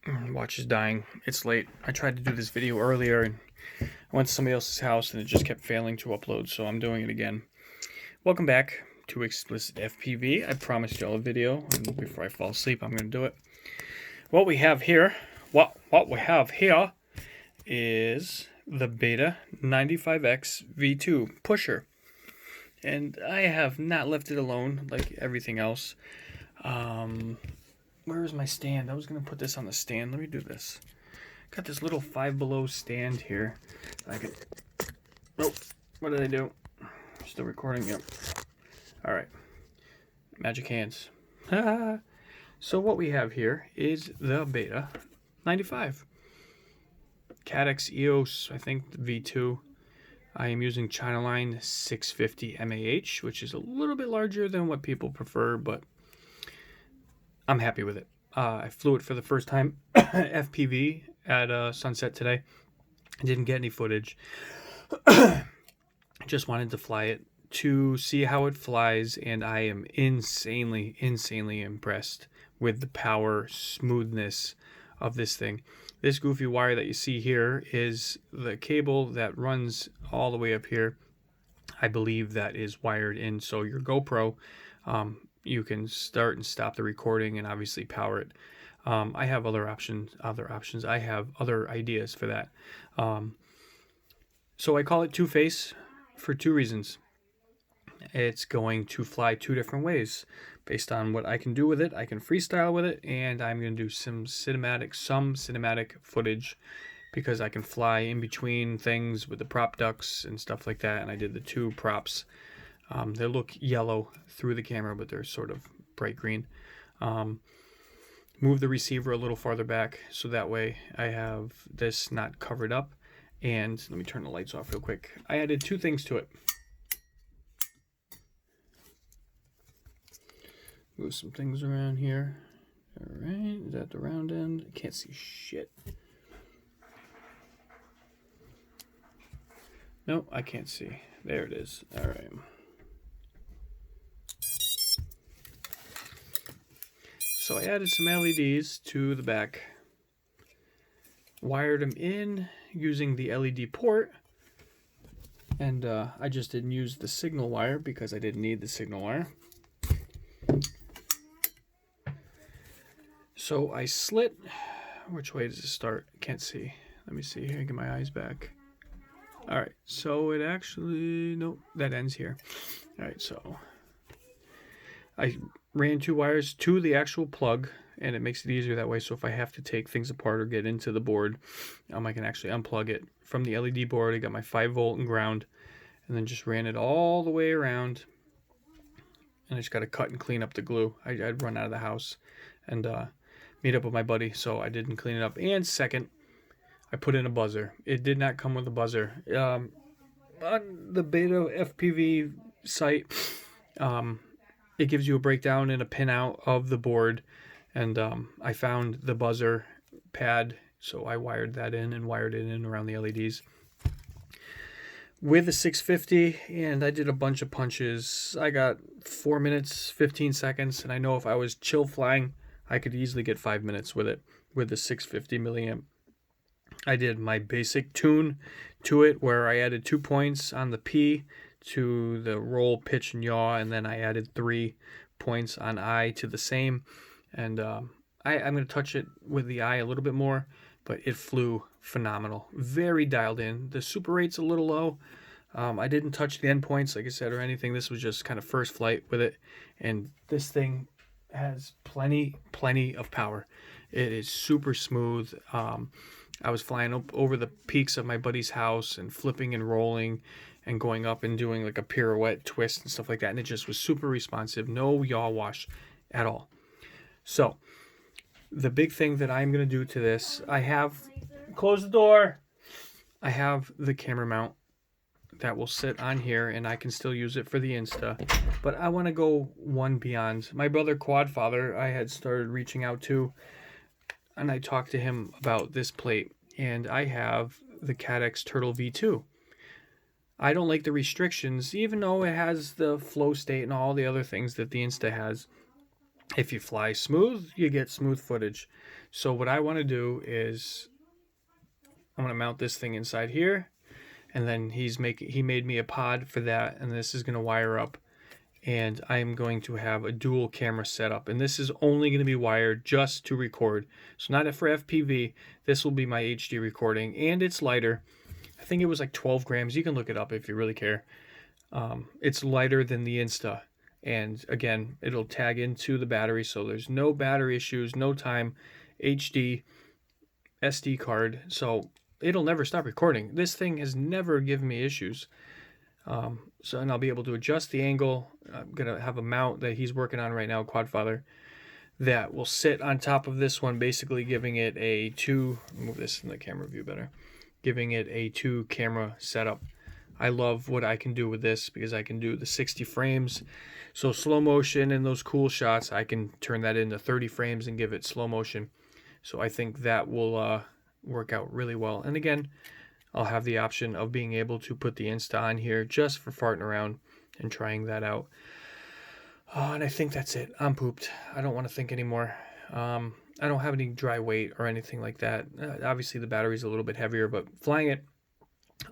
Watch is dying. It's late. I tried to do this video earlier and I went to somebody else's house and it just kept failing to upload, so I'm doing it again. Welcome back to Explicit FPV. I promised y'all a video, and before I fall asleep, I'm going to do it. What we have here is the Beta 95X V2 pusher. And I have not left it alone like everything else. Where is my stand? I was going to put this on the stand. Let me do this. Got this little Five Below stand here. I could... Oh, what did I do? Still recording? Yep. Alright. Magic hands. So what we have here is the Beta 95. Cadex EOS, I think, V2. I am using China Line 650 MAH, which is a little bit larger than what people prefer, but I'm happy with it. I flew it for the first time FPV at sunset today. I didn't get any footage. Just wanted to fly it to see how it flies, and I am insanely impressed with the power, smoothness of this thing. This goofy wire that you see here is the cable that runs all the way up here. I believe that is wired in, so your GoPro, you can start and stop the recording and obviously power it. I have other options. I have other ideas for that. So I call it two-face for two reasons. It's going to fly two different ways based on what I can do with it. I can freestyle with it, and I'm going to do some cinematic footage because I can fly in between things with the prop ducks and stuff like that. And I did the two props. They look yellow through the camera, but they're sort of bright green. Move the receiver a little farther back so that way I have this not covered up. And let me turn the lights off real quick. I added two things to it. Move some things around here. All right, is that the round end? I can't see shit. Nope, I can't see. There it is. All right. So I added some LEDs to the back. Wired them in using the LED port. And I just didn't use the signal wire because I didn't need the signal wire. So I slit, which way does it start? I can't see. Let me see here, get my eyes back. All right, so it actually, nope, that ends here. All right, so I ran two wires to the actual plug, and it makes it easier that way. So if I have to take things apart or get into the board, I can actually unplug it from the LED board. I got my 5-volt and ground, and then just ran it all the way around. And I just got to cut and clean up the glue. I'd run out of the house and meet up with my buddy, so I didn't clean it up. And second, I put in a buzzer. It did not come with a buzzer. On the Beta FPV site, it gives you a breakdown and a pinout of the board, and I found the buzzer pad, so I wired that in and wired it in around the LEDs with a 650, and I did a bunch of punches. I got 4 minutes 15 seconds, and I know if I was chill flying I could easily get 5 minutes with it with the 650 milliamp. I did my basic tune to it where I added 2 points on the P to the roll, pitch, and yaw, and then I added 3 points on I to the same. And I'm going to touch it with the I a little bit more, but it flew phenomenal. Very dialed in. The super rate's a little low. I didn't touch the endpoints, like I said, or anything. This was just kind of first flight with it, and this thing has plenty of power. It is super smooth. I was flying up over the peaks of my buddy's house and flipping and rolling and going up and doing like a pirouette twist and stuff like that, and it just was super responsive. No yaw wash at all. So the big thing that I'm going to do to this, I have, close the door, I have the camera mount that will sit on here, and I can still use it for the Insta, but I want to go one beyond. My brother Quadfather, I had started reaching out to, and I talked to him about this plate, and I have the Cadex Turtle V2. I don't like the restrictions, even though it has the flow state and all the other things that the Insta has. If you fly smooth, you get smooth footage. So what I want to do is I'm going to mount this thing inside here, and then he made me a pod for that, and this is going to wire up, and I am going to have a dual camera setup, and this is only going to be wired just to record. So not for FPV. This will be my HD recording, and it's lighter. I think it was like 12 grams. You can look it up if you really care. It's lighter than the Insta. And again, it'll tag into the battery, so there's no battery issues, no time, HD, SD card. So it'll never stop recording. This thing has never given me issues. And I'll be able to adjust the angle. I'm going to have a mount that he's working on right now, Quadfather, that will sit on top of this one, basically giving it a move this in the camera view better, giving it a 2 camera setup. I love what I can do with this because I can do the 60 frames. So slow motion and those cool shots, I can turn that into 30 frames and give it slow motion. So I think that will work out really well. And again, I'll have the option of being able to put the Insta on here just for farting around and trying that out. And I think that's it. I'm pooped. I don't want to think anymore. I don't have any dry weight or anything like that. Obviously, the battery's a little bit heavier, but flying it,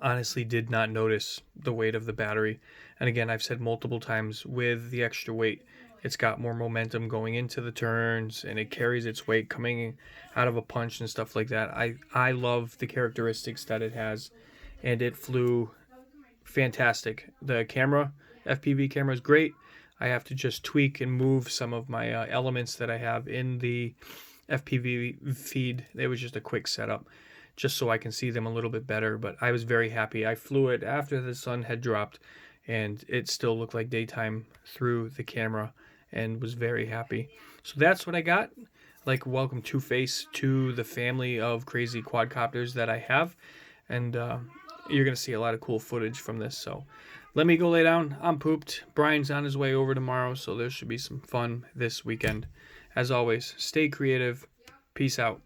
honestly did not notice the weight of the battery. And again, I've said multiple times, with the extra weight, it's got more momentum going into the turns, and it carries its weight coming out of a punch and stuff like that. I love the characteristics that it has, and it flew fantastic. The camera, FPV camera, is great. I have to just tweak and move some of my elements that I have in the FPV feed. It was just a quick setup, just so I can see them a little bit better. But I was very happy. I flew it after the sun had dropped, and it still looked like daytime through the camera, and was very happy. So that's what I got. Like, welcome Two-Face to the family of crazy quadcopters that I have. And you're going to see a lot of cool footage from this. So let me go lay down. I'm pooped. Brian's on his way over tomorrow, so there should be some fun this weekend. As always, stay creative. Peace out.